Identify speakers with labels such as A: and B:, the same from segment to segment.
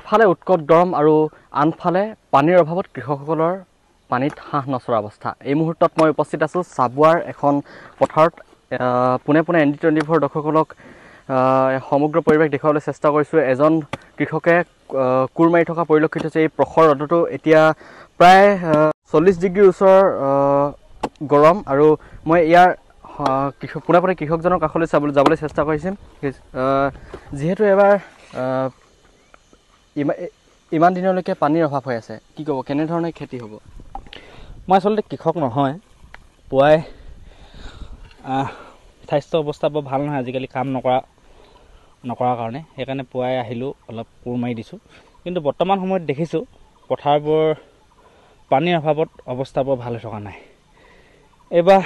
A: এফালে উৎকট গৰম আৰু আনফালে পানীৰ অভাৱত কৃষকসকলৰ পানীত হাঁহ নচৰা অৱস্থা। এই মুহূৰ্তত মই উপস্থিত আছোঁ চাবুৱাৰ এখন পথাৰত। পোনে পোনে ND24 দৰ্শকসকলক সমগ্ৰ পৰিৱেশ দেখুৱাবলৈ চেষ্টা কৰিছোঁ। এজন কৃষকে কোৰ মাৰি থকা পৰিলক্ষিত হৈছে। এই প্ৰখৰ ৰ'দতো এতিয়া প্ৰায় 40 ডিগ্ৰীৰ ওচৰৰ গৰম আৰু মই ইয়াৰ পোনে পোনে কৃষকজনৰ কাষলৈ যাবলৈ চেষ্টা কৰিছোঁ। যিহেতু এবাৰ ইমান দিনলৈকে পানীৰ অভাৱ হৈ আছে, কি ক'ব, কেনেধৰণে খেতি হ'ব?
B: মই আচলতে কৃষক নহয়। পুৱাই স্বাস্থ্য অৱস্থা বৰ ভাল নহয় আজিকালি, কাম নকৰাৰ কাৰণে। সেইকাৰণে পুৱাই আহিলোঁ, অলপ কোৰ মাৰি দিছোঁ। কিন্তু বৰ্তমান সময়ত দেখিছোঁ পথাৰবোৰ পানীৰ অভাৱত অৱস্থা বৰ ভাল হৈ থকা নাই। এইবাৰ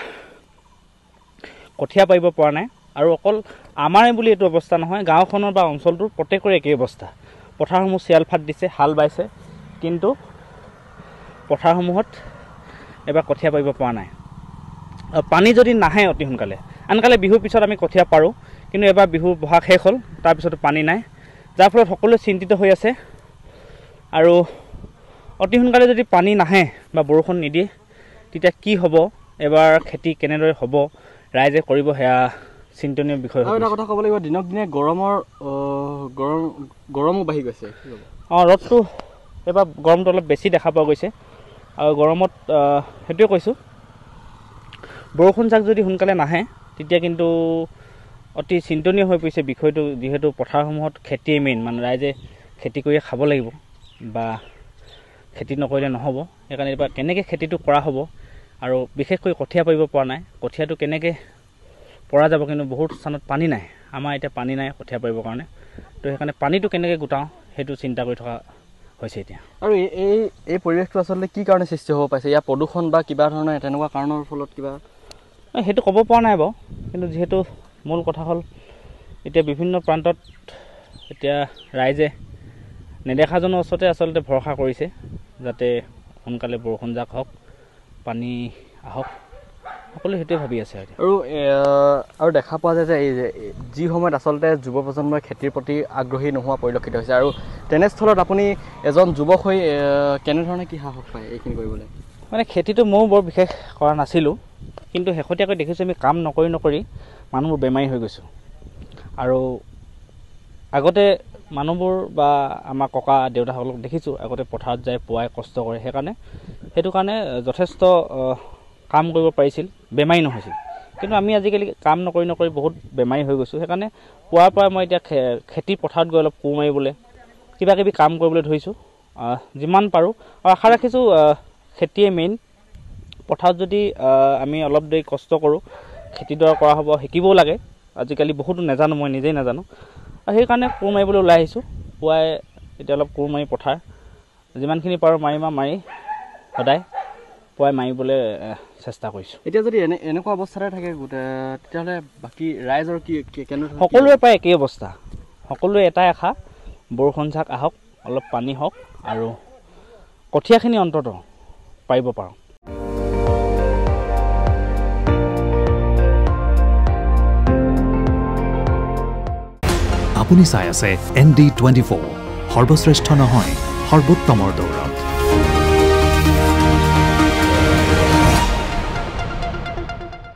B: কঠীয়া পাৰিব পৰা নাই। আৰু অকল আমাৰে বুলি এইটো অৱস্থা নহয়, গাঁওখনৰ বা অঞ্চলটোৰ প্ৰত্যেকৰে একেই অৱস্থা। পথাৰসমূহ চিয়াল ফাট দিছে, হাল বাইছে, কিন্তু পথাৰসমূহত এবাৰ কঠীয়া পাৰিব পৰা নাই। পানী যদি নাহে অতি সোনকালে, আনকালে বিহুৰ পিছত আমি কঠীয়া পাৰোঁ, কিন্তু এবাৰ বিহু বহাগ শেষ হ'ল, তাৰপিছতো পানী নাই, যাৰ ফলত সকলোৱে চিন্তিত হৈ আছে। আৰু অতি সোনকালে যদি পানী নাহে বা বৰষুণ নিদিয়ে, তেতিয়া কি হ'ব, এবাৰ খেতি কেনেদৰে হ'ব, ৰাইজে কৰিব, সেয়া চিন্তনীয় বিষয়।
A: আৰু এটা কথা ক'ব লাগিব, দিনক দিনে গৰমো বাঢ়ি গৈছে।
B: ৰ'দটো এইবাৰ গৰমটো অলপ বেছি দেখা পোৱা গৈছে। আৰু গৰমত সেইটোৱে কৈছোঁ, বৰষুণ যাক যদি সোনকালে নাহে, তেতিয়া কিন্তু অতি চিন্তনীয় হৈ পৰিছে বিষয়টো। যিহেতু পথাৰসমূহত খেতিয়ে মেইন, মানে ৰাইজে খেতি কৰিয়ে খাব লাগিব, বা খেতি নকৰিলে নহ'ব। সেইকাৰণে এইবাৰ কেনেকৈ খেতিটো কৰা হ'ব, আৰু বিশেষকৈ কঠীয়া পাৰিব পৰা নাই। কঠীয়াটো কেনেকৈ পৰা যাব, কিন্তু বহুত স্থানত পানী নাই। আমাৰ এতিয়া পানী নাই কঠীয়া পাৰিবৰ কাৰণে, তো সেইকাৰণে পানীটো কেনেকৈ গোটাওঁ সেইটো চিন্তা কৰি থকা হৈছে এতিয়া।
A: আৰু এই পৰিৱেশটো আচলতে কি কাৰণে সৃষ্টি হ'ব পাৰিছে? ইয়াৰ প্ৰদূষণ বা কিবা ধৰণৰ তেনেকুৱা কাৰণৰ ফলত কিবা?
B: সেইটো ক'ব পৰা নাই বাৰু, কিন্তু যিহেতু মূল কথা হ'ল এতিয়া বিভিন্ন প্ৰান্তত এতিয়া ৰাইজে নেদেখাজনৰ ওচৰতে আচলতে ভৰসা কৰিছে, যাতে সোনকালে বৰষুণ যাক হওক, পানী আহক, সকলোৱে সেইটোৱে ভাবি আছে।
A: আৰু দেখা পোৱা যায় যে এই যি সময়ত আচলতে যুৱ প্ৰজন্মই খেতিৰ প্ৰতি আগ্ৰহী নোহোৱা পৰিলক্ষিত হৈছে, আৰু তেনেস্থলত আপুনি এজন যুৱক হৈ কেনেধৰণে কি সাহস পায় এইখিনি কৰিবলৈ?
B: মানে খেতিটো ময়ো বৰ বিশেষ কৰা নাছিলোঁ, কিন্তু শেহতীয়াকৈ দেখিছোঁ আমি কাম নকৰি মানুহবোৰ বেমাৰী হৈ গৈছোঁ। আৰু আগতে মানুহবোৰ বা আমাৰ ককা দেউতাসকলক দেখিছোঁ আগতে পথাৰত যায়, পুৱাই কষ্ট কৰে, সেইটো কাৰণে যথেষ্ট কাম কৰিব পাৰিছিল, বেমাৰী নহৈছিল। কিন্তু আমি আজিকালি কাম নকৰি বহুত বেমাৰী হৈ গৈছোঁ। সেইকাৰণে পুৱাৰ পৰা মই এতিয়া খেতি পথাৰত গৈ অলপ কোৰ মাৰিবলৈ, কিবা কিবি কাম কৰিবলৈ ধৰিছোঁ যিমান পাৰোঁ। আৰু আশা ৰাখিছোঁ খেতিয়ে মেইন। পথাৰত যদি আমি অলপ দেৰি কষ্ট কৰোঁ, খেতিডৰা কৰা হ'ব, শিকিবও লাগে। আজিকালি বহুতো নাজানো, মই নিজেই নাজানো, আৰু সেইকাৰণে কোৰ মাৰিবলৈ ওলাই আহিছোঁ। পুৱাই এতিয়া অলপ কোৰ মাৰি পথাৰ যিমানখিনি পাৰোঁ মাৰি সদায় পুৱাই মাৰিবলৈ চেষ্টা কৰিছোঁ।
A: এতিয়া যদি এনেকুৱা অৱস্থাতে থাকে তেতিয়াহ'লে বাকী ৰাইজৰ কেনেধৰণৰ?
B: সকলোৰে প্ৰায় একেই অৱস্থা। সকলোৰে এটাই আশা, বৰষুণ যাক আহক, অলপ পানী হওক, আৰু কঠীয়াখিনি অন্তত পাৰিব পাৰোঁ।
C: আপুনি চাই আছে ND24, সৰ্বশ্ৰেষ্ঠ নহয়, সৰ্বোত্তমৰ দৌৰ।